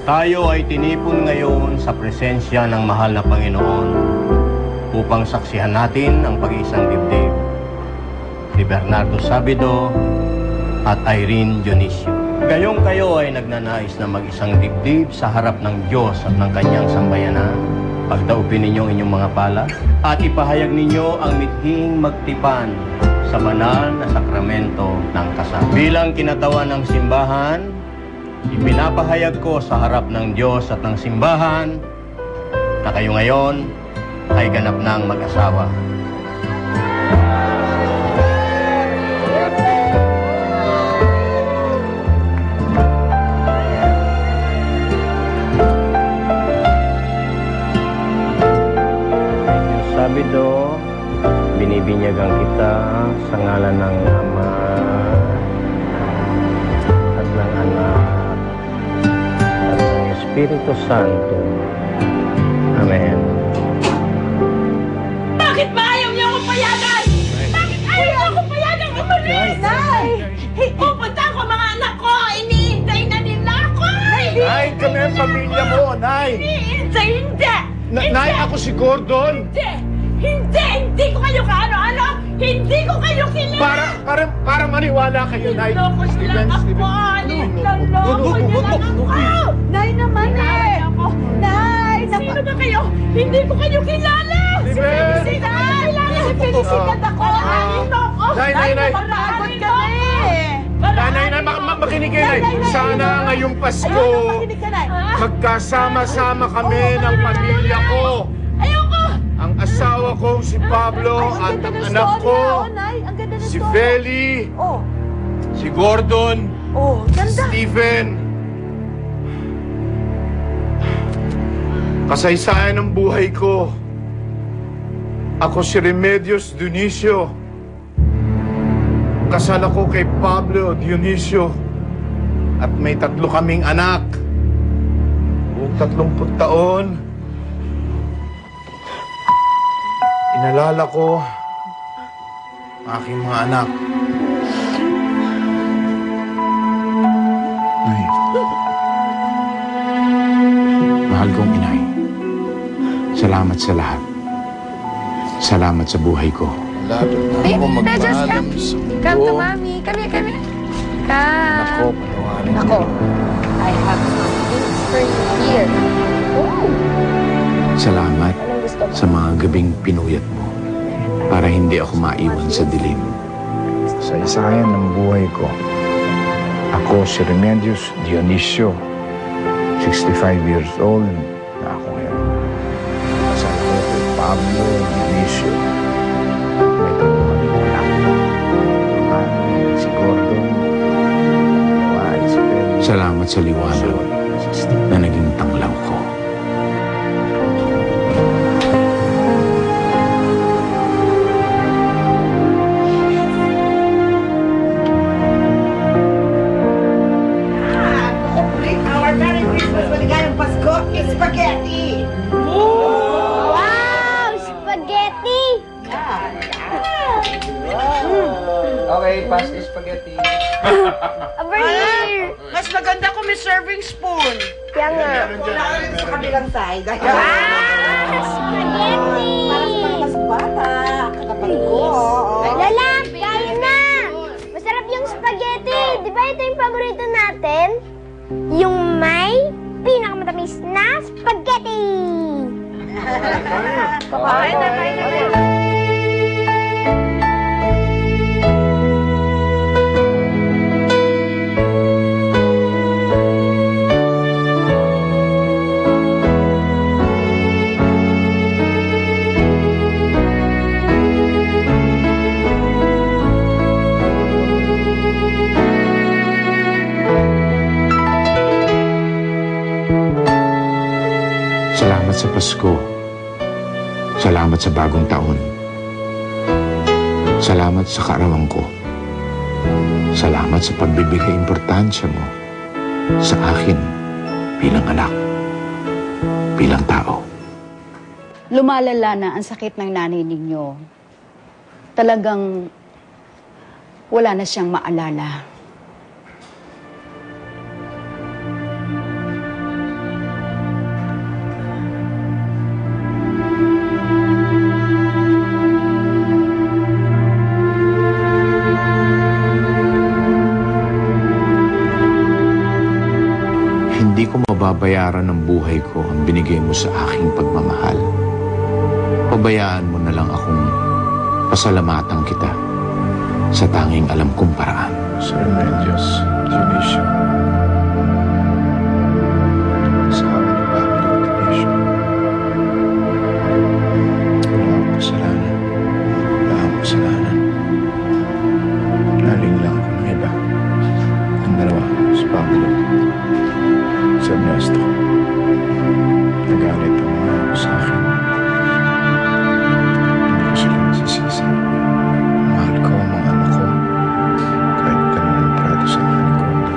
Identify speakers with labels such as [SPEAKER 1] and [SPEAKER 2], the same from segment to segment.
[SPEAKER 1] Tayo ay tinipon ngayon sa presensya ng mahal na Panginoon upang saksihan natin ang pag-iisang dibdib ni Bernardo Sabido at Irene Dionisio. Gayong kayo ay nagnanais na mag-isang dibdib sa harap ng Diyos at ng kanyang sambayanan. Pagdaupin ninyo inyong mga pala at ipahayag ninyo ang mithing magtipan sa banal na sakramento ng kasal. Bilang kinatawan ng simbahan, ipinapahayag ko sa harap ng Diyos at ng simbahan na kayo ngayon ay ganap ng mag-asawa. Sabido, binibinyagan kita sa ngalan ng Ama at ng Anak at ng Espiritu Santo. Amen.
[SPEAKER 2] Bakit ba ayaw niyo akong payagan? Bakit ayaw niyo akong payagan umalis?
[SPEAKER 3] Nay!
[SPEAKER 2] Pupunta ako mga anak ko! Iniintay na nila ako!
[SPEAKER 4] Nay, kami ang pamilya mo, Nay!
[SPEAKER 2] Iniintay, hindi!
[SPEAKER 4] Nay, ako si Gordon!
[SPEAKER 2] Hindi ko kayo kaano-ano! Hindi ko kayo kilala!
[SPEAKER 4] Para maniwala kayo, Nay.
[SPEAKER 2] Nilokos lang ako! Niloloko niyo lang ako!
[SPEAKER 3] Nay naman eh! Nay!
[SPEAKER 2] Sino ba kayo? Hindi ko kayo kilala!
[SPEAKER 4] Steven!
[SPEAKER 3] Felicidad ako!
[SPEAKER 4] Nay!
[SPEAKER 3] Napagod kami!
[SPEAKER 4] Nay, makinig kayo, Nay. Sana ngayong Pasko,
[SPEAKER 3] Makinig ka, Nay!
[SPEAKER 4] magkasama-sama kami ng pamilya ko.
[SPEAKER 2] Ayoko!
[SPEAKER 4] Ang asawa kong si Pablo at ang anak ko, si Feli,
[SPEAKER 3] Oh,
[SPEAKER 4] si Gordon,
[SPEAKER 3] ganda!
[SPEAKER 4] Stephen. Kasaysayan ng buhay ko. Ako si Remedios Dionisio. Kasal ako kay Pablo Dionisio. At may 3 kaming anak. Buong 30 taon. Inalala ko ang aking mga anak. Nay. Mahal kong inay. Salamat sa lahat. Salamat sa buhay ko.
[SPEAKER 5] Lalo na ako magpaalam sa
[SPEAKER 6] Come to
[SPEAKER 5] mundo.
[SPEAKER 6] mommy. Come here.
[SPEAKER 5] Ako,
[SPEAKER 6] Come.
[SPEAKER 5] panawarin
[SPEAKER 6] Ako.
[SPEAKER 5] mo.
[SPEAKER 6] I have some things for you here. Oh.
[SPEAKER 5] Salamat
[SPEAKER 6] Anong gusto mo?
[SPEAKER 5] sa mga gabing pinuyat mo para hindi ako maiwan sa dilim.
[SPEAKER 7] Sa isayan ng buhay ko, ako si Remedios Dionisio, 65 years old na ako ngayon. Kasal ko kay Pablo Dionisio. May 3 kaming anak. Si Gordon, si Feli.
[SPEAKER 5] Salamat sa liwanag na naging tanglaw ko.
[SPEAKER 3] Our Merry Christmas, maligayang Pasko, spaghetti!
[SPEAKER 8] Wow! Spaghetti!
[SPEAKER 9] Okay, pass the spaghetti.
[SPEAKER 8] Over here!
[SPEAKER 2] Mas maganda kung may serving spoon.
[SPEAKER 8] Kaya nga.
[SPEAKER 3] Sa kabilang side.
[SPEAKER 8] Wow! Spaghetti!
[SPEAKER 3] Para sa mga mas bata, kakapal ko.
[SPEAKER 8] Lala, kain na! Masarap yung spaghetti! Di ba ito yung paborito natin? Yung may pinakamatamis na spaghetti!
[SPEAKER 2] Kain na, kain na.
[SPEAKER 5] Salamat sa Pasko. Salamat sa bagong taon. Salamat sa kaarawan ko. Salamat sa pagbibigay importansya mo sa akin bilang anak, bilang tao.
[SPEAKER 10] Lumalala na ang sakit ng nanay ninyo. Talagang wala na siyang maalala.
[SPEAKER 5] ko babayaran ng buhay ko ang binigay mo sa aking pagmamahal. Pabayaan mo na lang akong pasalamatan kita sa tanging alam kong paraan.
[SPEAKER 7] Sir Remedios Dionisio. Asawa ni Pablo Dionisio. Wala akong kasalanan. Wala akong kasalanan. Naling lang ako ng iba. Ang dalawa, si Pablo. Si Ernesto. Nagalit ang mga ako sa akin. Hindi ko sila masisisi. Mahal ko ang mga anak ko. Kahit ganun ang trato sa akin ni Gordon.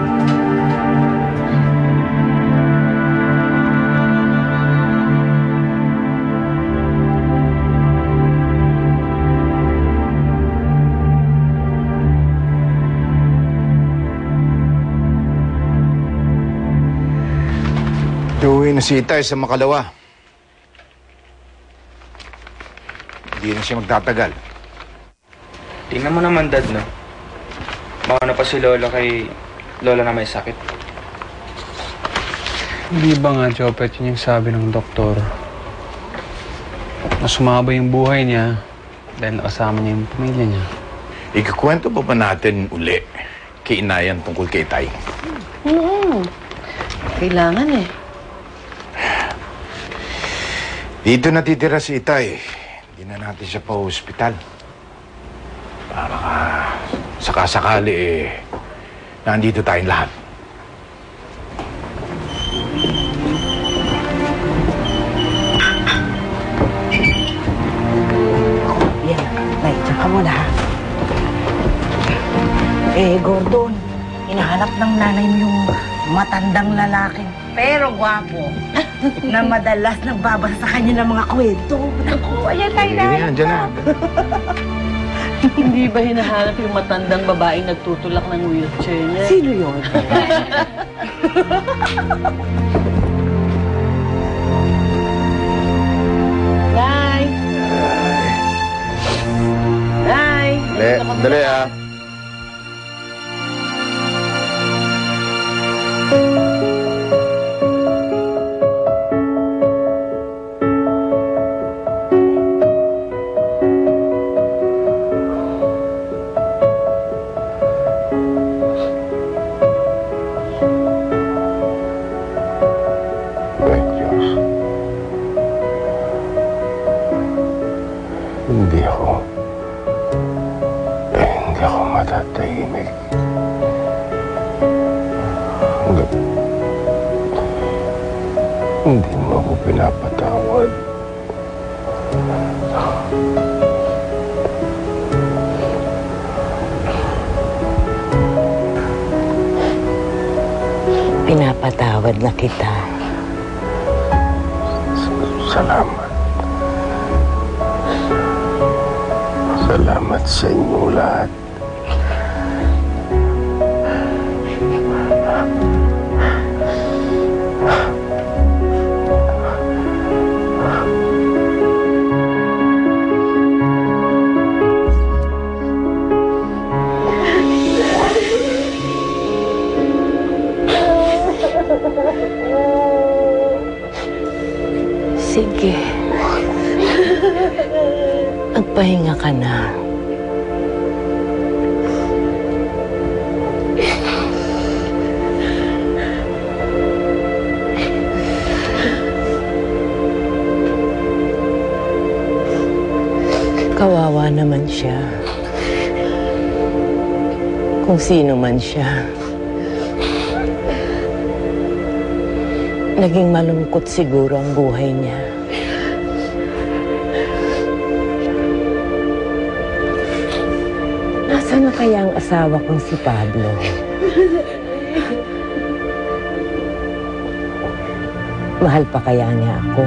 [SPEAKER 7] Uuwi na si Itay sa Makalawa. Hindi na siya magtatagal.
[SPEAKER 9] Tingnan mo naman, Dad, no? Mauna pa si Lola kay Lola na may sakit.
[SPEAKER 11] Hindi ba nga, Jopet, yun yung sabi ng doktor? Na sumaba yung buhay niya dahil nakasama niya yung pamilya niya.
[SPEAKER 4] Ikukwento pa ba natin uli kay Inayan tungkol kay Tay?
[SPEAKER 3] Kailangan eh.
[SPEAKER 7] Dito natitira si Itay. Hindi na natin siya pa ospital. Para sakasakali nandito tayong lahat.
[SPEAKER 3] Yan, Nay, diyan ka muna ha. Gordon, hinahanap ng nanay mo yung matandang lalaki. Pero gwapo. Na madalas nagbabasa sa kanya ng mga kwento. Naku, ayan tayo na.
[SPEAKER 7] Sige, andyan na.
[SPEAKER 2] Hindi ba hinahanap yung matandang babaeng nagtutulak ng wheelchair niya?
[SPEAKER 3] Sino yun?
[SPEAKER 2] Nay! Nay!
[SPEAKER 7] Dali ah.
[SPEAKER 5] Hindi ako matatahimik. Hanggat hindi mo ako pinapatawad.
[SPEAKER 3] Pinapatawad na kita.
[SPEAKER 5] Salamat. Salamat sa inyo lahat.
[SPEAKER 3] Sige. Magpahinga ka na. Kawawa naman siya. Kung sino man siya. Naging malungkot siguro ang buhay niya. Nasaan na kaya ang asawa kong si Pablo? Mahal pa kaya niya ako?